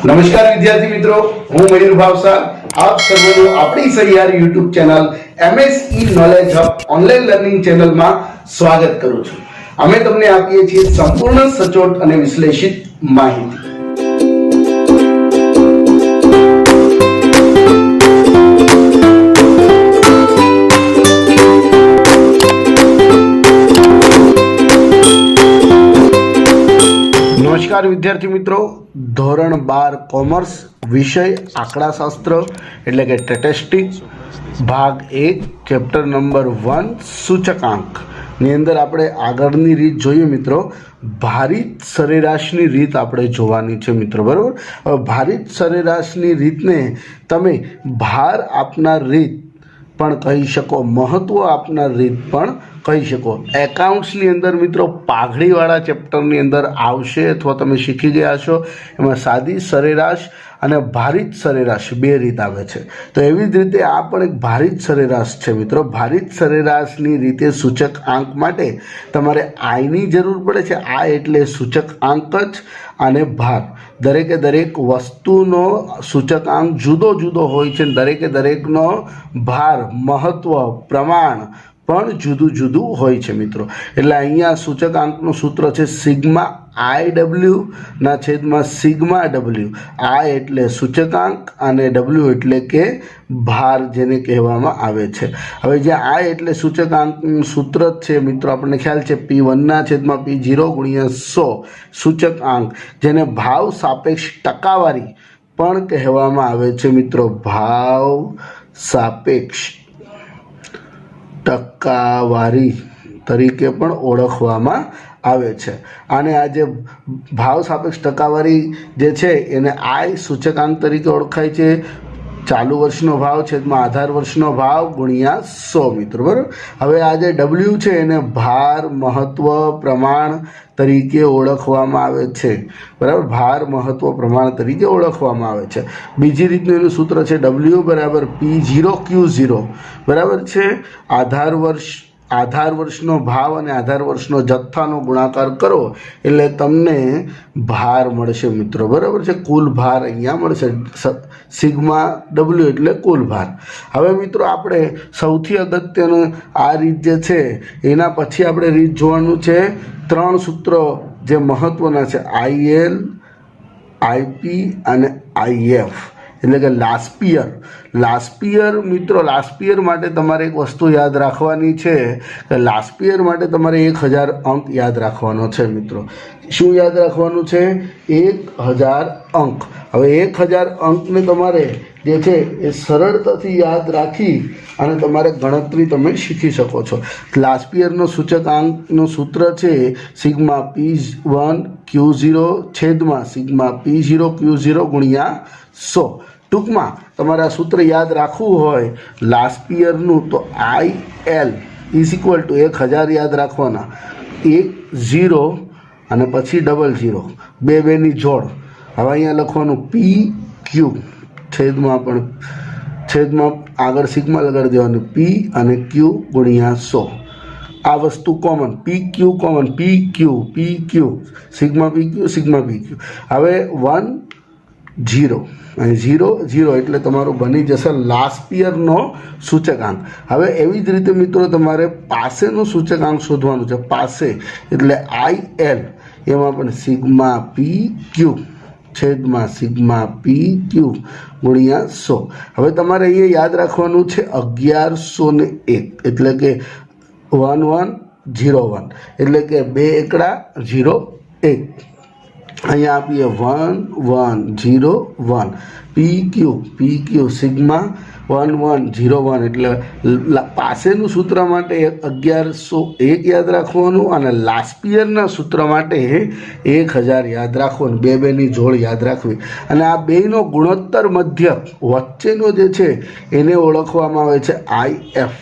નમસ્કાર વિદ્યાર્થી મિત્રો, હું મયુર ભાવસાર આપ સર્વનું આપણી સહિયારી YouTube channel MSE knowledge hub online learning ચેનલમાં સ્વાગત કરું છું। અમે તમને આપીએ છીએ સંપૂર્ણ સચોટ અને વિશ્લેષિત માહિતી। નમસ્કાર વિદ્યાર્થી મિત્રો, ધોરણ 12 કોમર્સ વિષય આંકડાશાસ્ત્ર એટલે કે સ્ટેટિસ્ટિક્સ ભાગ 1 ચેપ્ટર નંબર 1 સૂચકાંક ની અંદર આપણે આગળની રીત જોઈએ મિત્રો। ભારિત સરેરાશની રીત આપણે જોવાની છે મિત્રો, બરાબર। હવે ભારિત સરેરાશની રીતને તમે ભાર આપનાર રીત પણ કહી શકો, મહત્વ આપનાર રીત પણ કહી શકો। એકાઉન્ટ્સની અંદર મિત્રો પાઘડીવાળા ચેપ્ટરની અંદર આવશે અથવા તમે શીખી ગયા છો। એમાં સાદી સરેરાશ અને ભારિત સરેરાશ બે રીત આવે છે, તો એવી જ રીતે આ પણ એક ભારિત સરેરાશ છે મિત્રો। ભારિત સરેરાશની રીતે સૂચક આંક માટે તમારે આઈની જરૂર પડે છે। આ એટલે સૂચક આંક જ અને ભાર। દરેકે દરેક વસ્તુનો સૂચકાંક જુદો જુદો હોય છે, દરેકે દરેકનો ભાર, મહત્વ, પ્રમાણ પણ જુદું જુદું હોય છે મિત્રો। એટલે અહીંયા સૂચકાંકનું સૂત્ર છે સિગ્મા IW ના છેદમાં સિગ્મા W। આ એટલે સૂચકાંક અને W એટલે કે ભાર, જેને કહેવામાં આવે છે। હવે જ્યાં આ એટલે સૂચકાંકનું સૂત્ર જ છે મિત્રો, આપણને ખ્યાલ છે P1 ના છેદમાં P0 ગુણ્યા 100 સૂચકાંક, જેને ભાવ સાપેક્ષ ટકાવારી પણ કહેવામાં આવે છે મિત્રો। ભાવ સાપેક્ષ ટકાવારી તરીકે પણ ઓળખવામાં આવે છે। અને આ જે ભાવ સાપેક્ષ ટકાવારી જે છે એને I સૂચકાંક તરીકે ઓળખાય છે। ચાલુ વર્ષનો ભાવ છેદમાં આધાર વર્ષનો ભાવ ગુણ્યા 100 મિત્રો, બરાબર। હવે આ જે W છે એને ભાર, મહત્વ, પ્રમાણ તરીકે ઓળખવામાં આવે છે, બરાબર। ભાર, મહત્વ, પ્રમાણ તરીકે ઓળખવામાં આવે છે। બીજી રીતનું એનું સૂત્ર છે W બરાબર P0 Q0, બરાબર છે। આધાર વર્ષનો ભાવ અને આધાર વર્ષનો જથ્થાનો ગુણાકાર કરો એટલે તમને ભાર મળશે મિત્રો, બરાબર છે। કુલ ભાર અહીંયા મળશે, સિગ્મા W એટલે કુલ ભાર। હવે મિત્રો આપણે સૌથી અગત્યનું આ રીત જે છે એના પછી આપણે રીત જોવાનું છે ત્રણ સૂત્રો જે મહત્વના છે, IL, IP અને IF એટલે કે લાસ્ટ પિયર માટે તમારે એક વસ્તુ યાદ રાખવાની છે કે લાસ્ટ પિયર માટે તમારે 1000 અંક યાદ રાખવાનો છે મિત્રો। શું યાદ રાખવાનું છે? 1000 અંક। હવે 1000 અંકને તમારે જે છે એ સરળતાથી યાદ રાખી અને તમારે ગણતરી તમે શીખી શકો છો। લાસ્ટ પિયરનો સૂચકાંકનું સૂત્ર છે સિગ્મા P1 Q0 છેદમાં સિગ્મા P0 Q0 ગુણ્યા 100। ટૂંકમાં તમારે આ સૂત્ર યાદ રાખવું હોય લાસ્ટ પિયરનું તો IL ઇઝ ઇક્વલ ટુ 1000 યાદ રાખવાના, 10 અને પછી 00, બેની જોડ। હવે અહીંયા લખવાનું PQ છેદમાં આગળ સિગ્મા લગાડી દેવાનું P અને Q ગુણ્યા 100। આ વસ્તુ common, PQ common, PQ sigma PQ। હવે 1 0 અને 0 એટલે તમારું બની જશે લાસ્ટ પિયરનો સૂચકાંક। હવે એવી જ રીતે મિત્રો તમારે પાસેનું સૂચકાંક શોધવાનું છે। પાસે એટલે IL, એમાં પણ સિગ્મા PQ છેદમાં સિગ્મા PQ ગુણ્યા 100। હવે તમારે અહીંયા યાદ રાખવાનું છે 1101 એટલે કે 1101 એટલે કે 2 એકડા 0 1। અહીંયા આપીએ 1101 PQ સિગ્મા 1101 એટલે પાસેનું સૂત્ર માટે 1101 યાદ રાખવાનું અને લાસ્ટ પિયરના સૂત્ર માટે 1000 યાદ રાખવાનું, બેની જોડ યાદ રાખવી। અને આ બેનો ગુણોત્તર મધ્યક વચ્ચેનો જે છે એને ઓળખવામાં આવે છે IF,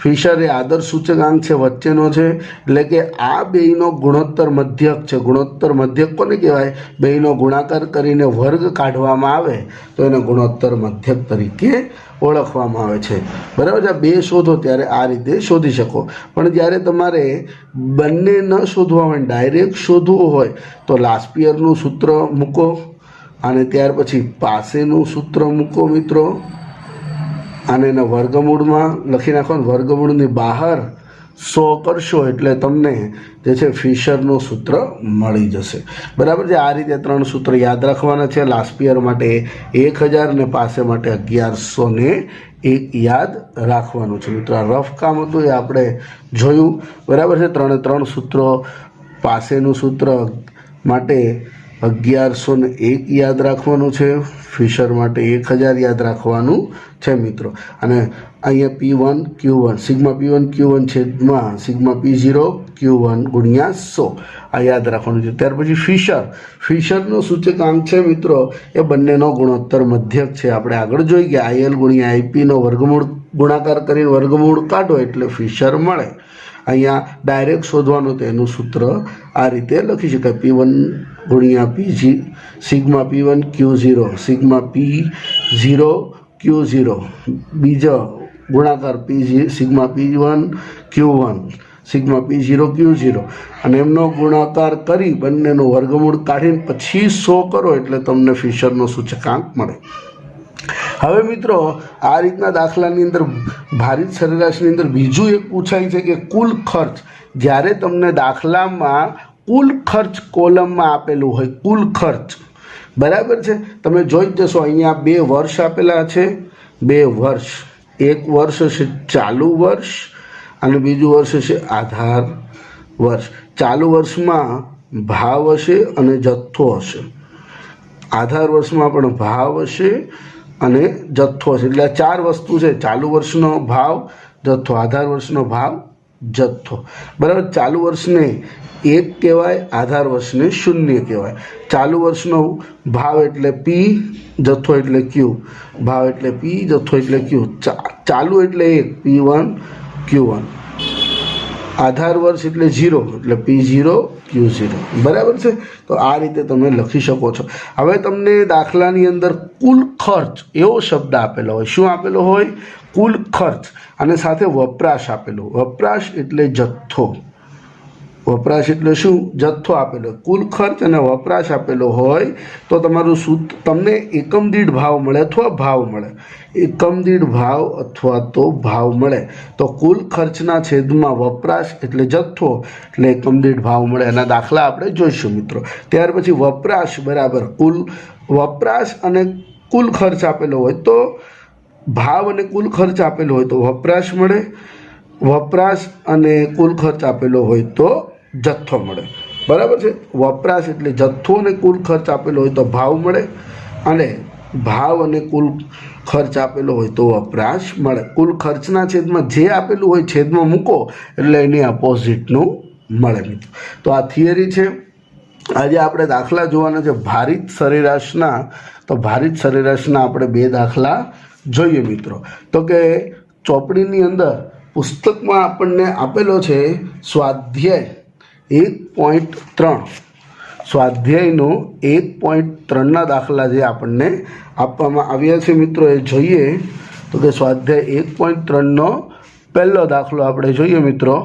ફિશર એ આદર્શ સૂચકાંક છે, વચ્ચેનો છે, એટલે કે આ બેયનો ગુણોત્તર મધ્યક છે। ગુણોત્તર મધ્યક કોને કહેવાય? બેયનો ગુણાકાર કરીને વર્ગ કાઢવામાં આવે તો એને ગુણોત્તર મધ્યક તરીકે ઓળખવામાં આવે છે, બરાબર છે। બે શોધો ત્યારે આ રીતે શોધી શકો, પણ જ્યારે તમારે બંને ન શોધવા હોય, ડાયરેક્ટ શોધવું હોય તો લાસ્ટ પિયરનું સૂત્ર મૂકો અને ત્યાર પછી પાસેનું સૂત્ર મૂકો મિત્રો, અને એના વર્ગમૂળમાં લખી નાખો. વર્ગમૂળની બહાર 100 કરશો એટલે તમને જે છે ફિશરનું સૂત્ર મળી જશે. બરાબર છે. આ રીતે 3 સૂત્ર યાદ રાખવાના છે. લાસ્ટ યર માટે 1000 ને પાસે માટે 1101 યાદ રાખવાનું છે મિત્રો. આ રફ કામ હતું, એ આપણે જોયું. બરાબર છે. 3 સૂત્રો, પાસેનું સૂત્ર માટે 1101 યાદ રાખવાનું છે, ફિશર માટે 1000 યાદ રાખવાનું છે મિત્રો. અને અહીંયા P1 Q1 sigma P1 Q1 છેદમાં સિગ્મા P0 Q1 ગુણ્યા 100 આ યાદ રાખવાનું છે. ત્યાર પછી ફિશરનો સૂચકાંક છે મિત્રો, એ બંનેનો ગુણોત્તર મધ્યક છે. આપણે આગળ જોઈ ગયા IL ગુણ્યા IPનો વર્ગમૂળ ગુણાકાર કરીને વર્ગમૂળ કાઢો એટલે ફિશર મળે. અહીંયા ડાયરેક્ટ શોધવાનું તો એનું સૂત્ર આ રીતે લખી શકાય. P1 ગુણ્યા PG sigma P1 Q0 sigma P0 Q0 બીજો ગુણાકાર PG sigma P1 Q1 sigma P0 Q0 અને એમનો ગુણાકાર કરી બંનેનો વર્ગમૂળ કાઢીને પછી 100 કરો એટલે તમને ફિશરનો સૂચકાંક મળે. હવે મિત્રો આ રીતના દાખલાની અંદર ભારિત સરેરાશની અંદર બીજું એક પૂછાય છે કે કુલ ખર્ચ. જ્યારે તમને દાખલામાં કુલ ખર્ચ કોલમમાં આપેલું હોય, કુલ ખર્ચ, બરાબર છે, તમે જોઈ જ જશો. અહીંયા 2 વર્ષ આપેલા છે, 2 વર્ષ. એક વર્ષ હશે ચાલુ વર્ષ અને બીજું વર્ષ હશે આધાર વર્ષ. ચાલુ વર્ષમાં ભાવ હશે અને જથ્થો હશે, આધાર વર્ષમાં પણ ભાવ હશે અને જથ્થો હશે. એટલે 4 વસ્તુ છે. ચાલુ વર્ષનો ભાવ, જથ્થો, આધાર વર્ષનો ભાવ, જથ્થો. બરાબર. ચાલુ વર્ષને 1 કહેવાય, આધાર વર્ષને 0 કહેવાય. ચાલુ વર્ષનો ભાવ એટલે P, જથ્થો એટલે Q. ભાવ એટલે P, જથ્થો એટલે Q. ચાલુ એટલે 1 P1 Q1. આધાર વર્ષ એટલે 0 એટલે P0 Q0. બરાબર છે. તો આ રીતે તમે લખી શકો છો. હવે તમને દાખલાની અંદર કુલ ખર્ચ એવો શબ્દ આપેલો હોય. શું આપેલો હોય? કુલ ખર્ચ. અને સાથે વપરાશ આપેલો. વપરાશ એટલે જથ્થો. વપરાશ એટલે શું? જથ્થો આપેલો. કુલ ખર્ચ અને વપરાશ આપેલો હોય તો તમારું સૂત્ર, તમને એકમ દીઠ ભાવ મળે અથવા ભાવ મળે. એકમ દીઠ ભાવ અથવા તો ભાવ મળે તો કુલ ખર્ચના છેદમાં વપરાશ એટલે જથ્થો એટલે એકમ દીઠ ભાવ મળે. એના દાખલા આપણે જોઈશું મિત્રો. ત્યાર પછી વપરાશ બરાબર કુલ વપરાશ અને કુલ ખર્ચ આપેલો હોય તો ભાવ અને કુલ ખર્ચ આપેલો હોય તો વપરાશ મળે. વપરાશ અને કુલ ખર્ચ આપેલો હોય તો જથ્થો મળે. બરાબર છે. વપરાશ એટલે જથ્થો અને કુલ ખર્ચ આપેલો હોય તો ભાવ મળે, અને ભાવ અને કુલ ખર્ચ આપેલો હોય તો વપરાશ મળે. કુલ ખર્ચના છેદમાં જે આપેલું હોય છેદમાં મૂકો એટલે એની અપોઝિટનું મળે મિત્રો. તો આ થિયરી છે. આજે આપણે દાખલા જોવાના છે ભારિત સરેરાશના. તો ભારિત સરેરાશના આપણે 2 દાખલા જોઈએ મિત્રો. તો કે ચોપડીની અંદર પુસ્તકમાં આપણને આપેલો છે સ્વાધ્યાય 1.3. સ્વાધ્યાયનો 1.3ના દાખલા જે આપણને આપવામાં આવ્યા છે મિત્રો, એ જોઈએ. તો કે સ્વાધ્યાય 1.3નો પહેલો દાખલો આપણે જોઈએ મિત્રો.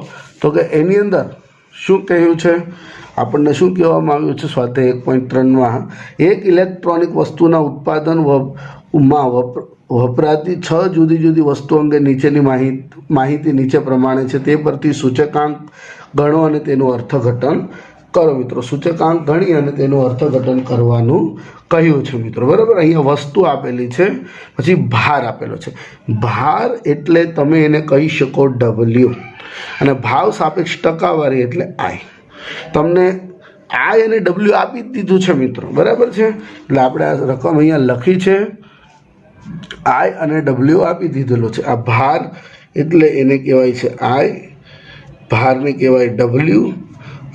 તો કે એની અંદર શું કહ્યું છે? આપણને શું કહેવામાં આવ્યું છે સ્વાધ્યાય 1.3માં? એક ઇલેક્ટ્રોનિક વસ્તુના ઉત્પાદનમાં વપરાતી 6 જુદી જુદી વસ્તુ અંગે નીચેની માહિતી નીચે પ્રમાણે છે. તે પરથી સૂચકાંક ગણો અને તેનું અર્થઘટન કરો મિત્રો. સૂચકાંક ગણી અને તેનું અર્થઘટન કરવાનું કહ્યું છે મિત્રો. બરાબર. અહીંયા વસ્તુ આપેલી છે, પછી ભાર આપેલો છે. ભાર એટલે તમે એને કહી શકો W, અને ભાવ સાપેક્ષ ટકાવારી એટલે I. તમને I અને W આપી જ દીધું છે મિત્રો. બરાબર છે. એટલે આપણે આ રકમ અહીંયા લખી છે, I અને W આપી દીધેલો છે. આ ભાર એટલે એને કહેવાય છે I, ભારને કહેવાય W,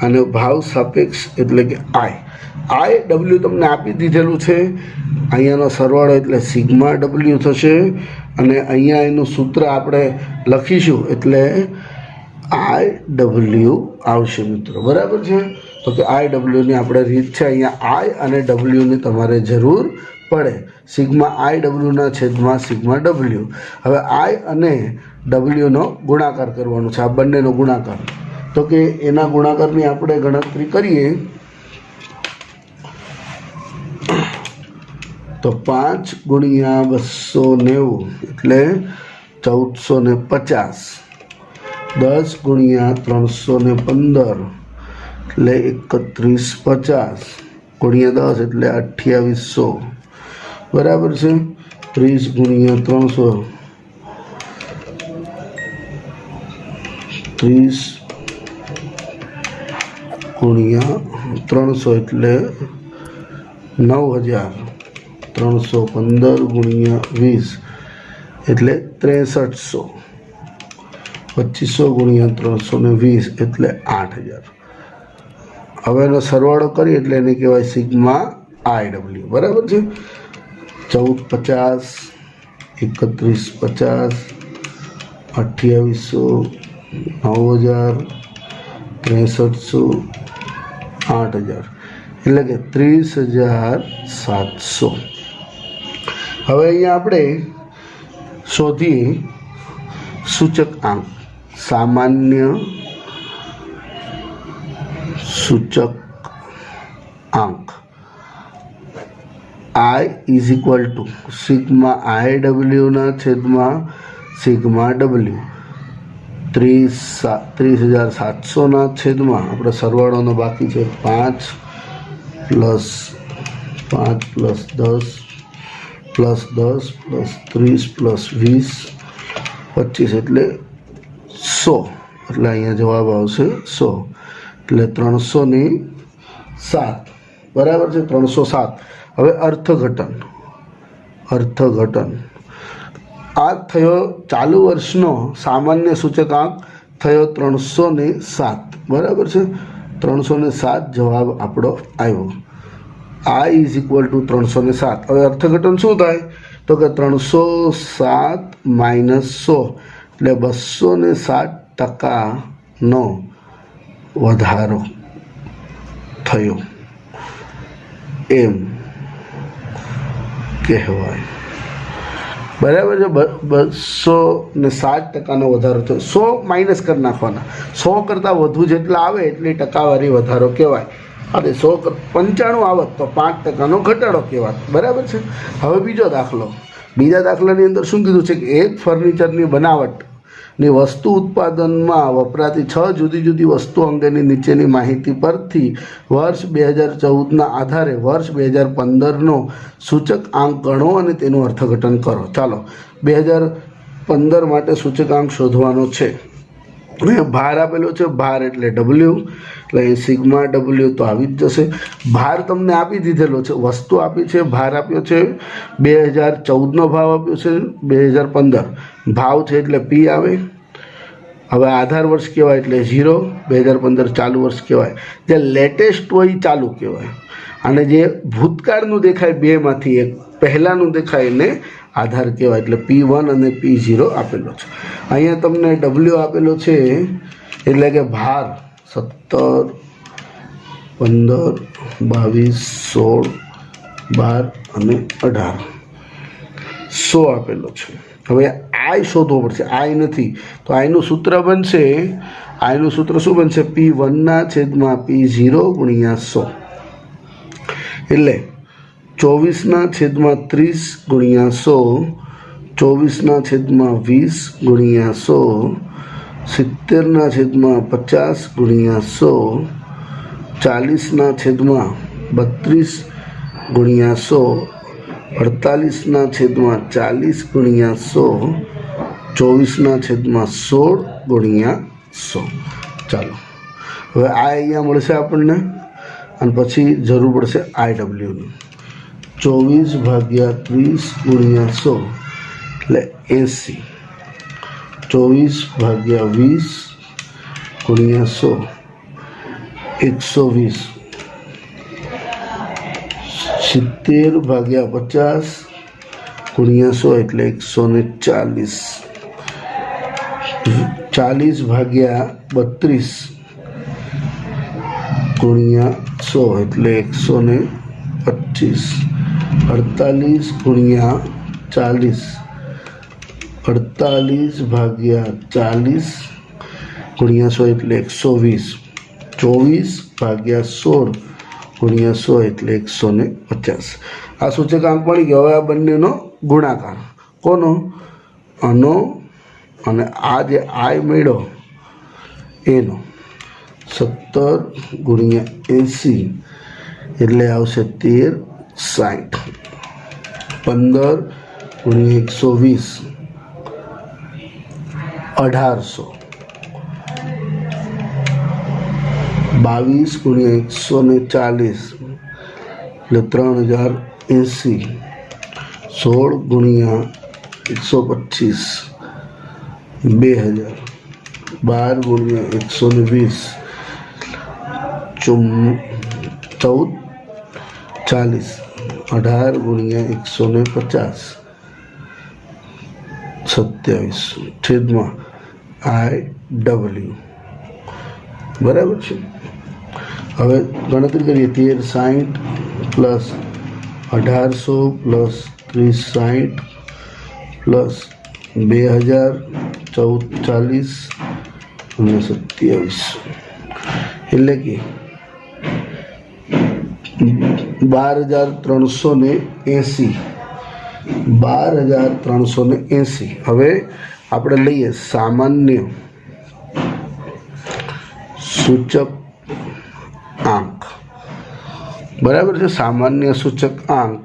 અને ભાવ સાપેક્ષ એટલે કે I. W તમને આપી દીધેલું છે. અહીંયાનો સરવાળો એટલે સિગ્મા W થશે, અને અહીંયા એનું સૂત્ર આપણે લખીશું એટલે IW આવશે મિત્રો. બરાબર છે. તો કે IWની આપણે રીત છે. અહીંયા I અને Wની તમારે જરૂર પડે. સિગ્મા IWના છેદમાં સિગ્મા W. હવે I અને Wનો ગુણાકાર કરવાનો છે, આ બંનેનો ગુણાકાર. તો કે એના ગુણાકારની આપણે ગણતરી કરીએ तो 5 गुणिया 290 એટલે 1450. 10 गुणिया 315 એટલે 3150 गुणिया 10 એટલે 2800 बराबर છે. 30 गुणिया 300 30 गुणिया 300 એટલે 9000. 315 गुणिया 20 એટલે 6300. 2500 गुणिया 320 એટલે 8000. હવે એનો સરવાળો કરીએ એટલે એને કહેવાય સિગ્મા IW. બરાબર છે. 1450 3150 2800 9000 6300 8000 એટલે કે 30700. હવે અહીંયા આપણે શોધીએ સૂચકાંક. સામાન્ય સૂચકાંક I is equal to sigma IW ના છેદમાં સિગ્મા W. 30700 ના છેદમાં આપણે સરવાળોનો બાકી છે 5 plus 5 plus 10 plus 10 plus 30 plus 20 25 એટલે 100. એટલે અહીંયા જવાબ આવશે 100. એટલે 307. બરાબર છે. 307. હવે અર્થઘટન. આ થયો ચાલુ વર્ષનો સામાન્ય સૂચકાંક થયો 307. બરાબર છે. 307 જવાબ આપણો આવ્યો. I is equal to 307. હવે અર્થઘટન શું થાય તો કે 307 માઇનસ 100 એટલે 207% વધારો થયો એમ કહેવાય. બરાબર છે. 207%નો વધારો થયો. 100 માઇનસ કરી નાખવાના. 100 કરતાં વધુ જેટલા આવે એટલી ટકાવારી વધારો કહેવાય. અને 195 આવત તો 5%નો ઘટાડો કહેવાય. બરાબર છે. હવે બીજો દાખલો. બીજા દાખલાની અંદર શું કીધું છે કે એક ફર્નિચરની બનાવટની વસ્તુ ઉત્પાદનમાં વપરાતી 6 જુદી જુદી વસ્તુ અંગેની નીચેની માહિતી પરથી વર્ષ 2014ના આધારે વર્ષ 2015નો સૂચકાંક ગણો અને તેનું અર્થઘટન કરો. ચાલો 2015 માટે સૂચકાંક શોધવાનો છે. ભાર આપેલો છે. ભાર એટલે W. એટલે અહીં સિગ્મા W તો આવી જ જશે. ભાર તમને આપી દીધેલો છે. વસ્તુ આપી છે. ભાર આપ્યો છે. 2014નો ભાવ આપ્યો છે. 2015 ભાવ છે એટલે P આવે. હવે આધાર વર્ષ કહેવાય એટલે 0. 2015 ચાલુ વર્ષ કહેવાય. જે લેટેસ્ટ હોય એ ચાલુ કહેવાય. અને જે ભૂતકાળનું દેખાય બેમાંથી એક પહેલાંનું દેખાય એને આધાર કહેવાય. એટલે P1 અને P0 આપેલો છે. અહીંયા તમને W આપેલો છે એટલે કે ભાર 17 15 22 16 12 અને 18 100 આપેલો છે. હવે I શોધવો પડશે. I નથી તો આઈનું સૂત્ર બનશે. આઈનું સૂત્ર શું બનશે? P1 છેદમાં P0 ગુણ્યા 100 એટલે 24 છેદમાં 30 ગુણ્યા 100 24 છેદમાં 20 ગુણ્યા 100 70 છેદમાં 50 ગુણ્યા 100 40 છેદમાં 32 ગુણ્યા 100 48 છેદમાં 40 ગુણ્યા 100 24 છેદમાં 16 ગુણ્યા 100. ચાલો હવે આ અહીંયા મળશે આપણને અને પછી જરૂર પડશે IWની. 24 ભાગ્યા 30 ગુણ્યા 100 એટલે 80. 24 ભાગ્યા 20 ગુણ્યા 100 120. 70 ભાગ્યા 50 ગુણ્યા 100 એટલે 140. 40 ભાગ્યા 32 ગુણ્યા 100 એટલે 125. 48 ગુણ્યા 40 48 ભાગ્યા 40 ગુણ્યા 100 એટલે 120. 24 ભાગ્યા 16 ગુણ્યા 100 એટલે 150. આ સૂચકાંક મળી ગયો. હવે આ બંનેનો ગુણાકાર કોનો? આનો અને આ જે આય મળ્યો એનો 17 ગુણ્યા 80 એટલે આવશે 1360. 15 ગુણ્યા 120 1800. 22 ગુણ્યા 140 એટલે 3080. 16 ગુણ્યા 125 2000. 12 ગુણ્યા 120 14 40. 18 ગુણ્યા 150 27 છેદમાં IW. બરાબર છે. હવે ગણતરી કરીએ. 1360 પ્લસ 1800 પ્લસ 3060 પ્લસ 2000 1440 અને 27 એટલે કે 12380. 12380. હવે આપણે લઈએ સામાન્ય સૂચક આંક. બરાબર છે. સામાન્ય સૂચક આંક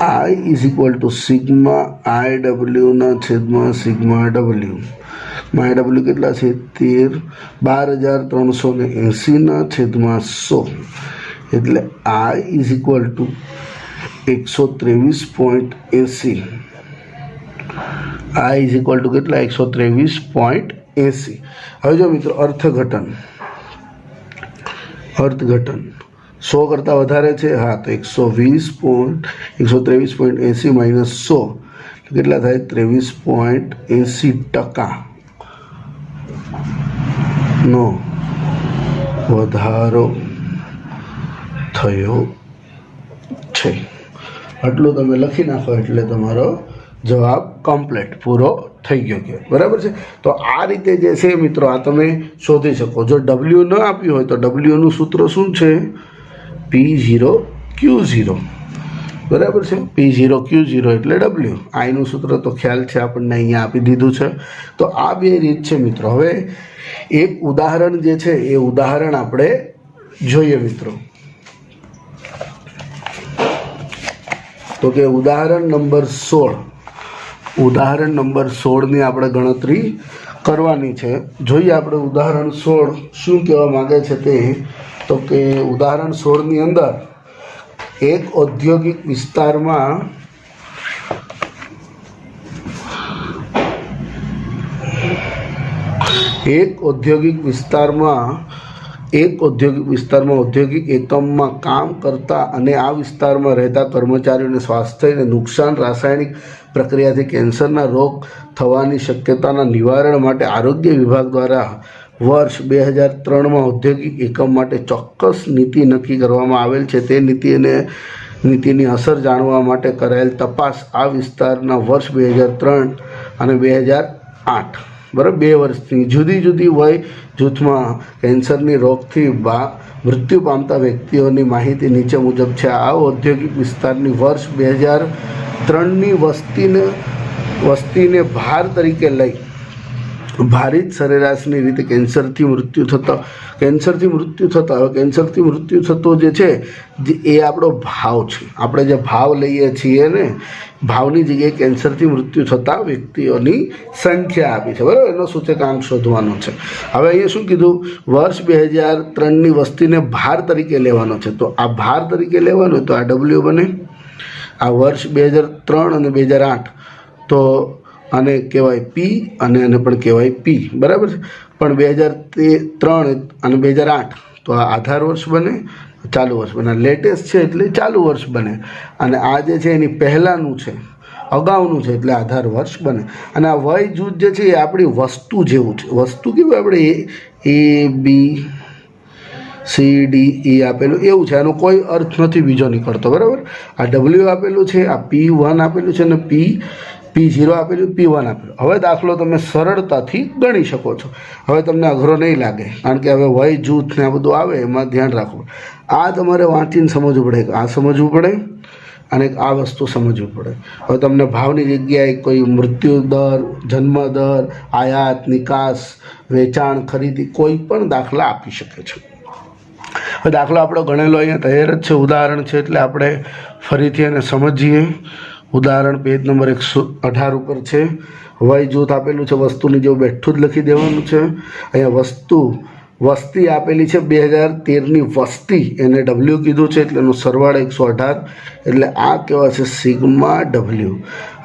I is equal to sigma IW ના છેદમાં સિગ્મા W. IW કેટલા છે? 12380 ના છેદમાં 100 એટલે I is equal to 123.80. I is equal to કેટલા? 123.80. હવે જો મિત્રો અર્થઘટન 100 કરતાં વધારે છે. હા, તો 123.80 માઇનસ 100 કેટલા થાય? 23.80% નો વધારો થયો છે. આટલું તમે લખી નાખો એટલે તમારો જવાબ કમ્પ્લીટ પૂરો થઈ ગયો કે બરાબર છે. તો આ રીતે જે છે મિત્રો આ તમે શોધી શકો. જો W ન આપ્યું હોય તો W નું સૂત્ર શું છે? P0Q0. બરાબર છે. P0Q0 એટલે W. I નું સૂત્ર તો ખ્યાલ છે આપણને અહીંયા આપી દીધું છે. તો આ બે રીત છે મિત્રો. હવે એક ઉદાહરણ જે છે એ ઉદાહરણ આપણે જોઈએ મિત્રો. તો કે ઉદાહરણ નંબર 16. ઉદાહરણ નંબર 16ની આપણે ગણતરી કરવાની છે. જોઈએ આપણે ઉદાહરણ 16 શું કહેવા માંગે છે તે. તો કે ઉદાહરણ 16ની અંદર એક ઔદ્યોગિક વિસ્તારમાં ઔદ્યોગિક એકમમાં કામ કરતા અને આ વિસ્તારમાં રહેતા કર્મચારીઓને સ્વાસ્થ્યને નુકસાન રાસાયણિક પ્રક્રિયાથી કેન્સરના રોગ થવાની શક્યતાના નિવારણ માટે આરોગ્ય વિભાગ દ્વારા વર્ષ 2003માં ઔદ્યોગિક એકમ માટે ચોક્કસ નીતિ નક્કી કરવામાં આવેલ છે. તે નીતિની અસર જાણવા માટે કરાયેલ તપાસ આ વિસ્તારના વર્ષ 2003 અને 2008 બરાબર 2 વર્ષની જુદી જુદી વય જૂથમાં કેન્સરની રોગથી મૃત્યુ પામતા વ્યક્તિઓની માહિતી નીચે મુજબ છે. આ ઔદ્યોગિક વિસ્તારની વર્ષ 2003ની વસ્તીને ભાર તરીકે લઈ ભારિત સરેરાશની રીતે કેન્સરથી મૃત્યુ થતો જે છે એ આપણો ભાવ છે. આપણે જે ભાવ લઈએ છીએ ને ભાવની જગ્યાએ કેન્સરથી મૃત્યુ થતા વ્યક્તિઓની સંખ્યા આપી છે. બરાબર. એનો સૂચકાંક શોધવાનો છે. હવે અહીંયા શું કીધું? વર્ષ 2003ની વસ્તીને ભાર તરીકે લેવાનો છે. તો આ ભાર તરીકે લેવાનો તો આ W બને. આ વર્ષ 2003 અને 2008 તો આને કહેવાય P અને આને પણ કહેવાય P. બરાબર છે. પણ 2003 અને 2008 તો આ આધાર વર્ષ બને, ચાલુ વર્ષ બને. લેટેસ્ટ છે એટલે ચાલુ વર્ષ બને. અને આ જે છે એની પહેલાંનું છે, અગાઉનું છે એટલે આધાર વર્ષ બને. અને આ વય જૂથ જે છે એ આપણી વસ્તુ જેવું છે. વસ્તુ કેવું આપણે ABCDE આપેલું એવું છે. આનો કોઈ અર્થ નથી બીજો નીકળતો. બરાબર. આ W આપેલું છે, આ P1 આપેલું છે અને P0 આપેલું, P1 આપેલું. હવે દાખલો તમે સરળતાથી ગણી શકો છો. હવે તમને અઘરો નહીં લાગે, કારણ કે હવે વય જૂથ ને આ બધું આવે એમાં ધ્યાન રાખવું. આ તમારે વાંચીને સમજવું પડે કે આ સમજવું પડે અને આ વસ્તુ સમજવી પડે. હવે તમને ભાવની જગ્યાએ કોઈ મૃત્યુ દર, જન્મ દર, આયાત, નિકાસ, વેચાણ, ખરીદી કોઈ પણ દાખલા આપી શકે છે. હવે દાખલો આપણો ગણેલો અહીંયા તૈયાર જ છે, ઉદાહરણ છે એટલે આપણે ફરીથી એને સમજીએ. ઉદાહરણ પેજ નંબર 118 ઉપર છે. વય જૂથ આપેલું છે, વસ્તુની જેવું બેઠું જ લખી દેવાનું છે. અહીંયા વસ્તી આપેલી છે 2013ની વસ્તી, એને W કીધું છે એટલે એનો સરવાળો 118, એટલે આ કહેવાય છે સિગ્મા W.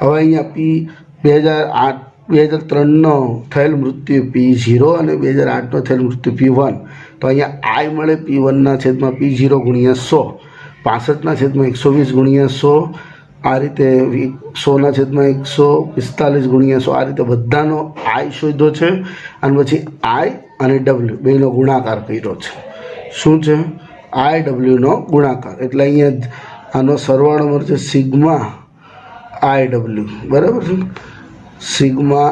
હવે અહીંયા 2003નો થયેલ મૃત્યુ P0 અને 2008નો થયેલ મૃત્યુ P1. તો અહીંયા I મળે P1 છેદમાં P0 ગુણ્યા 100, 65 છેદમાં 120 ગુણ્યા 100, આ રીતે 100 છેદમાં 145 ગુણ્યા 100, આ રીતે બધાનો I શોધ્યો છે અને પછી I અને W બેનો ગુણાકાર કર્યો છે. શું છે? IW નો ગુણાકાર, એટલે અહીંયા આનો સરવાળો મળશે સિગ્મા IW, બરાબર છે. સિગ્મા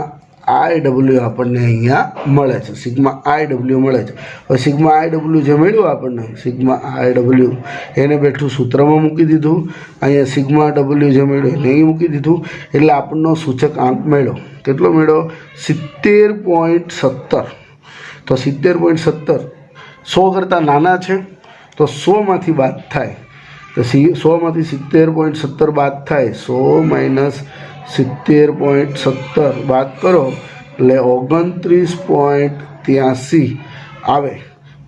IW આપણને અહીંયા મળે છે, સિગ્મા IW મળે છે. હવે સિગ્મા IW જે મળ્યું આપણને, સિગ્મા IW એને બેઠું સૂત્રમાં મૂકી દીધું, અહીંયા સિગ્મા W જે મળ્યું એને અહીં મૂકી દીધું, એટલે આપણનો સૂચક આંક મળ્યો. કેટલો મળ્યો? 70.70. તો 70.70 100 કરતાં નાના છે તો 100માંથી બાદ થાય, તો 100માંથી 70.70 બાદ થાય, 100 - 70.70 બાદ કરો એટલે 29.83 આવે,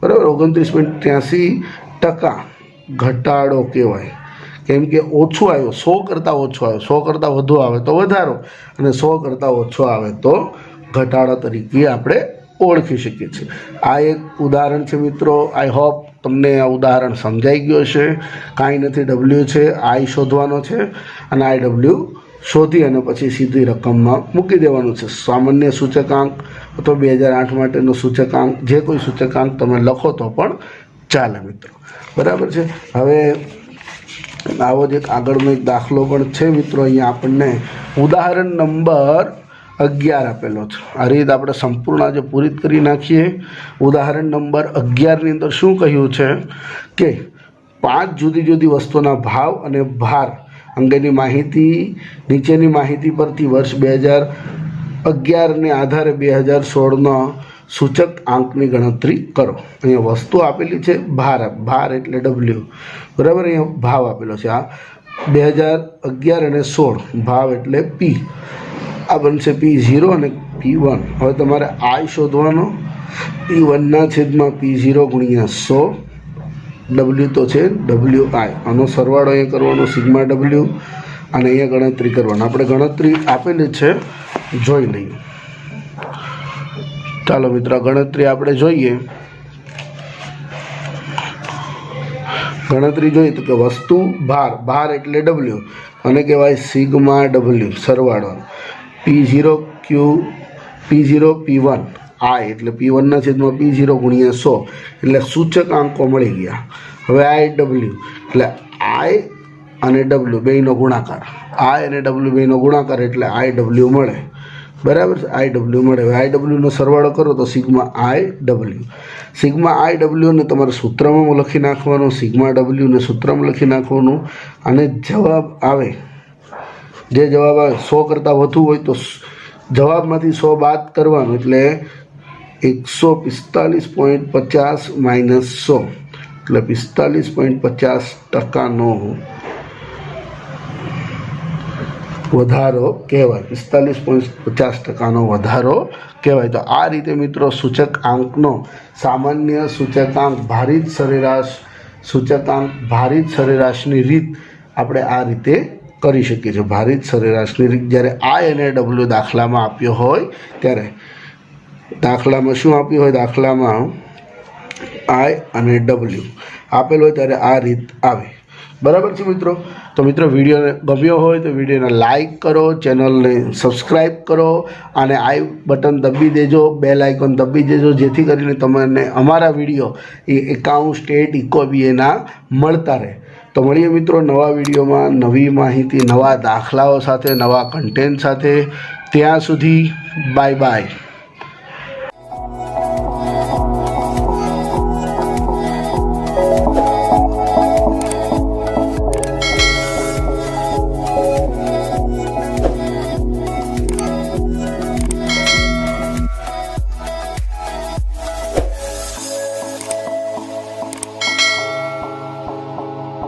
બરાબર. 29.83% ઘટાડો કહેવાય, કેમ કે ઓછું આવ્યો, 100 કરતાં ઓછો આવ્યો, 100 કરતાં વધુ આવે તો વધારો અને 100 કરતાં ઓછો આવે તો ઘટાડો તરીકે આપણે ઓળખી શકીએ છીએ. આ એક ઉદાહરણ છે મિત્રો. આઈ હોપ તમને આ ઉદાહરણ સમજાઈ ગયું હશે. કાંઈ નથી, W છે, I શોધવાનો છે અને IW શોધી અને પછી સીધી રકમમાં મૂકી દેવાનું છે. સામાન્ય સૂચકાંક અથવા 2008 માટેનો સૂચકાંક, જે કોઈ સૂચકાંક તમે લખો તો પણ ચાલે મિત્રો, બરાબર છે. હવે આવો જ એક આગળનો એક દાખલો પણ છે મિત્રો. અહીંયા આપણને ઉદાહરણ નંબર 11 આપેલો છે. આ રીતે આપણે સંપૂર્ણ આજે પૂરી કરી નાખીએ. ઉદાહરણ નંબર 11ની અંદર શું કહ્યું છે કે 5 જુદી જુદી વસ્તુઓના ભાવ અને ભાર અંગેની માહિતી નીચેની માહિતી પરથી વર્ષ 2011ને આધારે 2016નો સૂચક આંકની ગણતરી કરો. અહીંયા વસ્તુ આપેલી છે, ભાર એટલે W, બરાબર. અહીંયા ભાવ આપેલો છે, આ 2011 અને 16, ભાવ એટલે P. આ બનશે P0 અને P1. હવે તમારે I શોધવાનો, P1 છેદમાં P0 ગુણ્યા 100, W તો છે WI, આનો સરવાળો અહીંયા કરવાનો સિગ્મા W અને અહીંયા ગણતરી કરવાનો. આપણે ગણતરી આપેલી છે, જોઈ લઈએ. ચાલો મિત્રો, ગણતરી આપણે જોઈએ. ગણતરી જોઈએ તો કે વસ્તુ ભાર એટલે W અને કહેવાય સિગ્મા W, સરવાળો P0 P1 I એટલે P1 છેદમાં P0 ગુણ્યા 100, એટલે સૂચક આંકો મળી ગયા. હવે IW એટલે I અને W બેનો ગુણાકાર, I અને W બેનો ગુણાકાર એટલે IW મળે, બરાબર છે. IW મળે. હવે IWનો સરવાળો કરો તો સિગ્મા IW. સિગ્મા IW ને તમારે સૂત્રમાં લખી નાખવાનું, સિગ્મા W ને સૂત્રમાં લખી નાખવાનું અને જવાબ આવે, જે જવાબ આવે 100 કરતાં વધુ હોય તો જવાબમાંથી 100 બાદ કરવાનું, એટલે 145.50 - 100 એટલે 45.50%નો વધારો કહેવાય. 45.50%નો વધારો કહેવાય. તો આ રીતે મિત્રો સૂચક આંકનો સામાન્ય સૂચકાંક ભારિત સરેરાશની રીત આપણે આ રીતે કરી શકીએ છીએ. ભારિત સરેરાશની રીત જ્યારે I અને W દાખલામાં આપ્યો હોય ત્યારે, દાખલામાં શું આપ્યું હોય, દાખલામાં I અને W આપેલો હોય ત્યારે આ રીત આવે, બરાબર છે મિત્રો. તો મિત્રો વિડીયોને ગમ્યો હોય તો વિડીયોને લાઇક કરો, ચેનલને સબસ્ક્રાઈબ કરો અને આઈ બટન દબી દેજો, બેલ આઇકોન દબી દેજો, જેથી કરીને તમને અમારા વિડીયો એ એકાઉન્ટ, સ્ટેટ, ઇકો BAના મળતા રહે. તો મળીએ મિત્રો નવા વિડીયોમાં, નવી માહિતી, નવા દાખલાઓ સાથે, નવા કન્ટેન્ટ સાથે. ત્યાં સુધી બાય બાય.